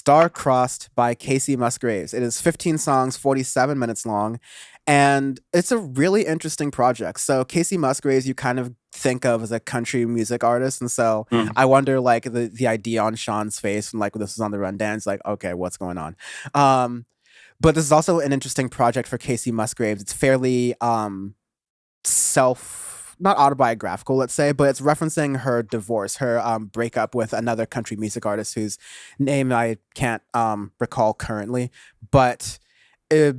Star-Crossed by Kacey Musgraves. It is 15 songs, 47 minutes long, and it's a really interesting project. So Kacey Musgraves, you kind of think of as a country music artist, and so Mm. I wonder, like the idea on Sean's face when like this was on the rundown, it's like, okay, what's going on? Um, but this is also an interesting project for Kacey Musgraves. It's fairly self not autobiographical, let's say, but it's referencing her divorce, her breakup with another country music artist whose name I can't recall currently. But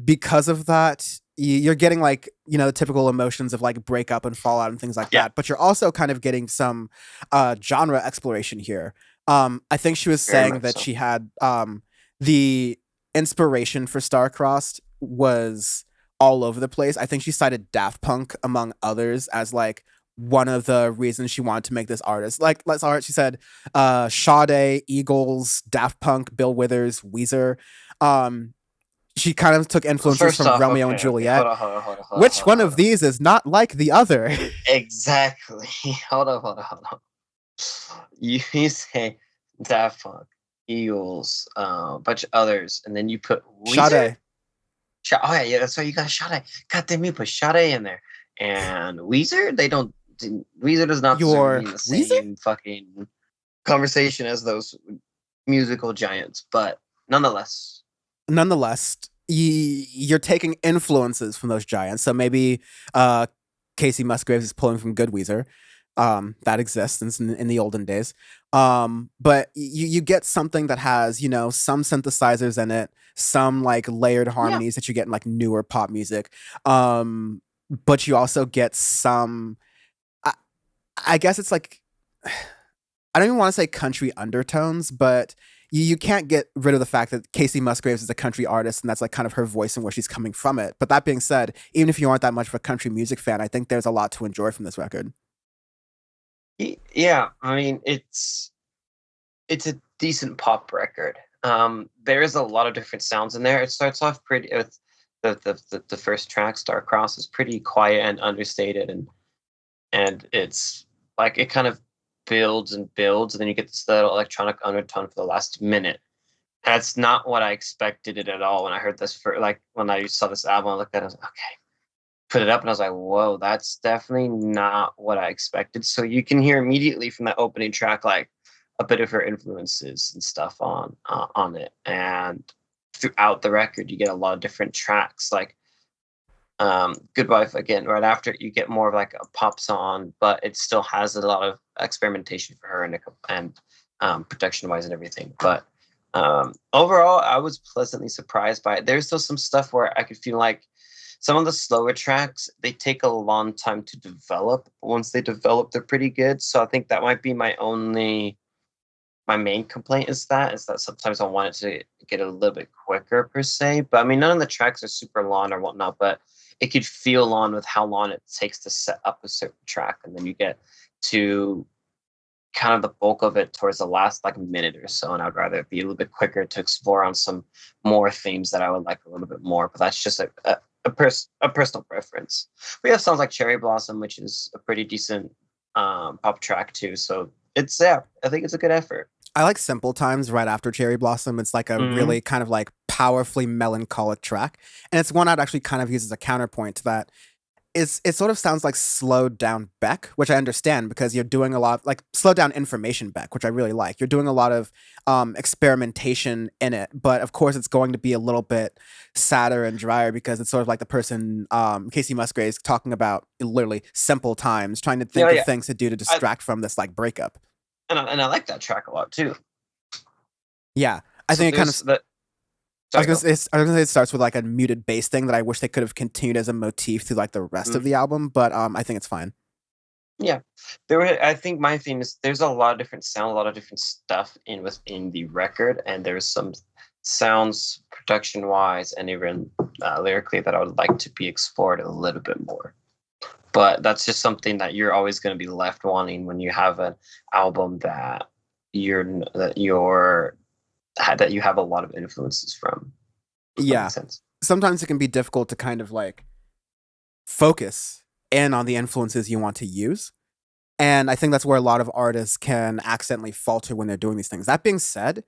because of that, you're getting like the typical emotions of like breakup and fallout and things like Yeah, that. But you're also kind of getting some genre exploration here. I think she was very saying much that so. she had the inspiration for Starcrossed was all over the place. I think she cited Daft Punk among others as like one of the reasons she wanted to make this artist. Like, let's start. She said Sade, Eagles, Daft Punk, Bill Withers, Weezer. Um, she kind of took influences First from off, Romeo and okay, hold Juliet. on, hold on, hold on, hold on, Which hold on, one hold of on. these is not like the other? Exactly. Hold on, hold on, hold on. You say Daft Punk, Eagles, a bunch of others, and then you put Weezer? Sade, Oh yeah, that's right. You got Sade. God damn, you put Sade in there. And Weezer, they don't. Weezer does not deserve to be your in the Weezer? same fucking conversation as those musical giants. But nonetheless, Nonetheless, you're taking influences from those giants. So maybe uh, Casey Musgraves is pulling from Good Weezer. That exists in the olden days. But you get something that has some synthesizers in it, some like layered yeah. harmonies that you get in like newer pop music. But you also get some. I, I guess it's like I don't even want to say country undertones, but you can't get rid of the fact that Casey Musgraves is a country artist and that's like kind of her voice and where she's coming from it. But that being said, even if you aren't that much of a country music fan, I think there's a lot to enjoy from this record. Yeah, I mean it's a decent pop record. There is a lot of different sounds in there. It starts off pretty with the first track, Star Cross, is pretty quiet and understated, and it's like it kind of builds and builds, and then you get this little electronic undertone for the last minute. That's not what I expected it at all when I heard this for like when I saw this album. I looked at it, I was like, okay, put it up, and I was like, whoa, that's definitely not what I expected. So you can hear immediately from that opening track like a bit of her influences and stuff on it, and throughout the record you get a lot of different tracks like Goodbye again. Right after it, you get more of like a pop song, but it still has a lot of experimentation for her and production wise and everything. But overall, I was pleasantly surprised by it. There's still some stuff where I could feel like some of the slower tracks they take a long time to develop. Once they develop, they're pretty good. So I think that might be my main complaint is that sometimes I want it to get a little bit quicker per se. But I mean, none of the tracks are super long or whatnot, but it could feel long with how long it takes to set up a certain track, and then you get to kind of the bulk of it towards the last like minute or so. And I'd rather it be a little bit quicker to explore on some more themes that I would like a little bit more. But that's just a personal preference. We have songs like Cherry Blossom, which is a pretty decent pop track too. So it's yeah, I think it's a good effort. I like Simple Times right after Cherry Blossom. It's like a Mm-hmm. really kind of like powerfully melancholic track. And it's one I'd actually kind of use as a counterpoint to that. It sort of sounds like slowed down Beck, which I understand because you're doing a lot like slowed down information Beck, which I really like. You're doing a lot of experimentation in it, but of course it's going to be a little bit sadder and drier because it's sort of like the person Casey Musgraves talking about literally simple times, trying to Yeah, think of yeah. things to do to I, distract from this like breakup. and I like that track a lot too. Yeah, I So think it kind there's of that. Sorry, go. I was gonna say it starts with like a muted bass thing that I wish they could have continued as a motif through like the rest of Mm. the album, but I think it's fine. Yeah, there were. I think my theme is there's a lot of different sound, a lot of different stuff in within the record, and there's some sounds production wise and even lyrically that I would like to be explored a little bit more. But that's just something that you're always going to be left wanting when you have an album you're that you have a lot of influences from. If that Yeah, makes sense. sometimes it can be difficult to kind of like focus in on the influences you want to use. And I think that's where a lot of artists can accidentally falter when they're doing these things. That being said,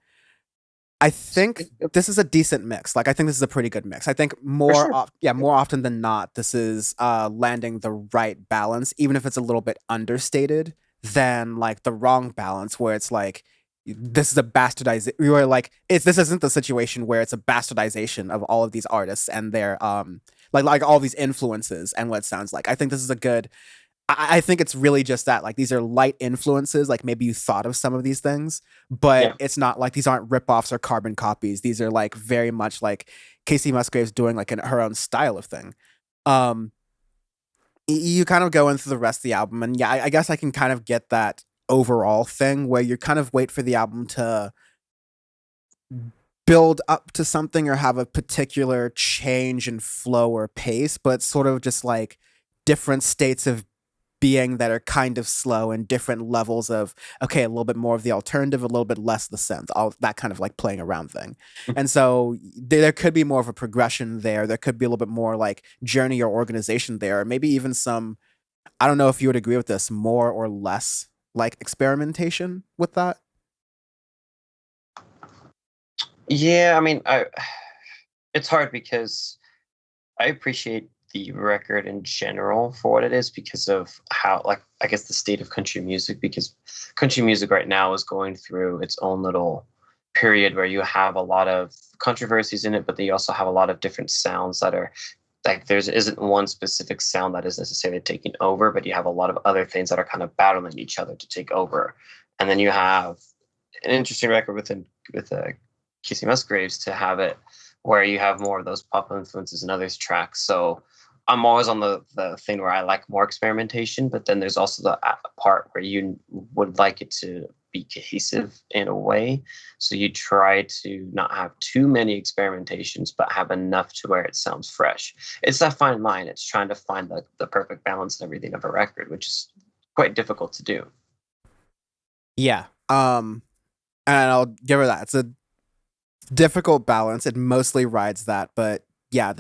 I So, think this is a decent mix. Like I think this is a pretty good mix. I think for sure. more often than not, this is landing the right balance, even if it's a little bit understated, than like the wrong balance where it's like this is a bastardization. Where like it's this isn't the situation where it's a bastardization of all of these artists and their like all these influences and what it sounds like. I think this is a good I think it's really just that. Like these are light influences. Like maybe you thought of some of these things, but Yeah. it's not like these aren't ripoffs or carbon copies. These are like very much like Kacey Musgraves doing like her own style of thing. Um, you kind of go into the rest of the album, and yeah, I guess I can kind of get that overall thing where you kind of wait for the album to build up to something or have a particular change in flow or pace, but it's sort of just like different states of being that are kind of slow and different levels of okay, a little bit more of the alternative, a little bit less the synth, all that kind of like playing around thing. And so there could be more of a progression there. There could be a little bit more like journey or organization there, or maybe even some. I don't know if you would agree with this, more or less like experimentation with that. Yeah, I mean, it's hard because I appreciate the record in general for what it is because of how, like, I guess the state of country music, because country music right now is going through its own little period where you have a lot of controversies in it, but then you also have a lot of different sounds that are like there's isn't one specific sound that is necessarily taking over, but you have a lot of other things that are kind of battling each other to take over. And then you have an interesting record with Kacey Musgraves to have it where you have more of those pop influences in others tracks. So I'm always on the thing where I like more experimentation, but then there's also the part where you would like it to be cohesive in a way. So you try to not have too many experimentations, but have enough to where it sounds fresh. It's that fine line. It's trying to find the perfect balance and everything of a record, which is quite difficult to do. Yeah. And I'll give her that. It's a difficult balance. It mostly rides that, but yeah,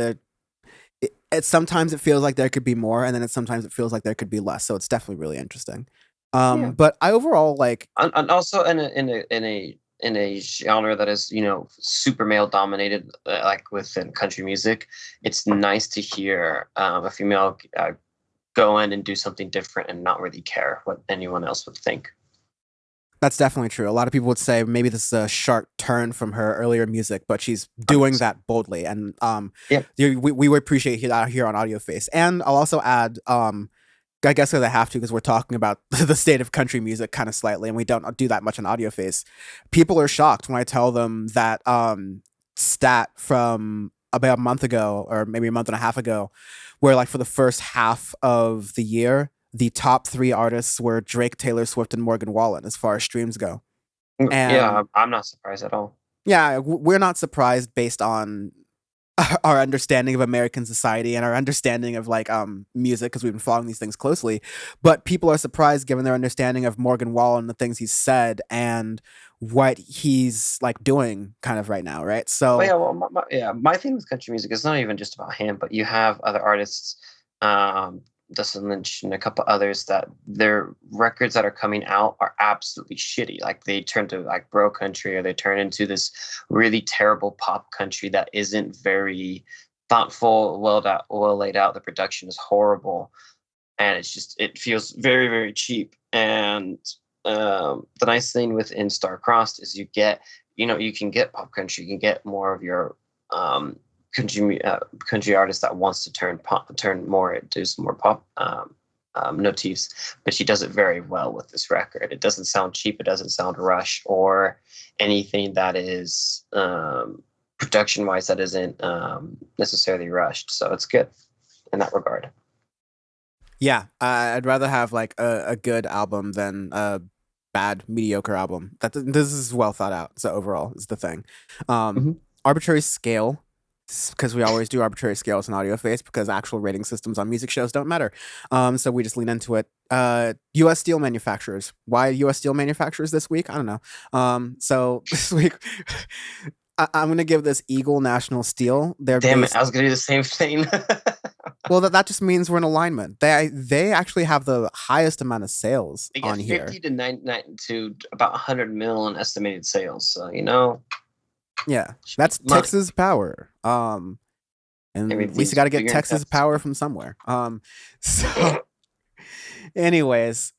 sometimes it feels like there could be more, and then sometimes it feels like there could be less. So it's definitely really interesting. Yeah. But I overall like And also in a genre that is super male dominated, like within country music, it's nice to hear a female go in and do something different and not really care what anyone else would think. that's definitely true. A lot of people would say maybe this is a sharp turn from her earlier music, but she's doing 100%. that boldly, and Yeah. we would appreciate that here on Audioface. And I'll also add I guess because I have to, because we're talking about the state of country music kind of slightly, and we don't do that much on Audioface. People are shocked when I tell them that stat from about a month ago, or maybe a month and a half ago, where like for the first half of the year, the top three artists were Drake, Taylor Swift, and Morgan Wallen as far as streams go. Yeah, And I'm not surprised at all. yeah, we're not surprised based on our understanding of American society and our understanding of like music because we've been following these things closely. But people are surprised given their understanding of Morgan Wallen and the things he's said and what he's like doing kind of right now, right? Well, So yeah, well, my thing with country music is not even just about him, but you have other artists, um, Dustin Lynch and a couple others that their records that are coming out are absolutely shitty. Like they turn to like bro country, or they turn into this really terrible pop country that isn't very thoughtful, well laid out. The production is horrible, and it feels very very cheap. And the nice thing with In Star Crossed is you can get pop country, you can get more of your country artist that wants to turn more, do some more pop motifs, but she does it very well with this record. It doesn't sound cheap, it doesn't sound rush or anything that is production wise that isn't necessarily rushed. So it's good in that regard. yeah, I'd rather have like a good album than a bad mediocre album. This is well thought out. So overall is the thing. Um, Mhm. arbitrary scale, because we always do arbitrary scales in audio face because actual rating systems on music shows don't matter. So we just lean into it. U.S. steel manufacturers. Why U.S. steel manufacturers this week? I don't know. So this week, I'm gonna give this Eagle National Steel. They're Damn it, based. I was gonna do the same thing. Well, that just means we're in alignment. They actually have the highest amount of sales They get on 50 here. to 99 to about 100 mil in estimated sales. So, Yeah, Should be that's money. Texas power. And we Everything's got to get bigger in Texas Texas. power from somewhere. So, anyways,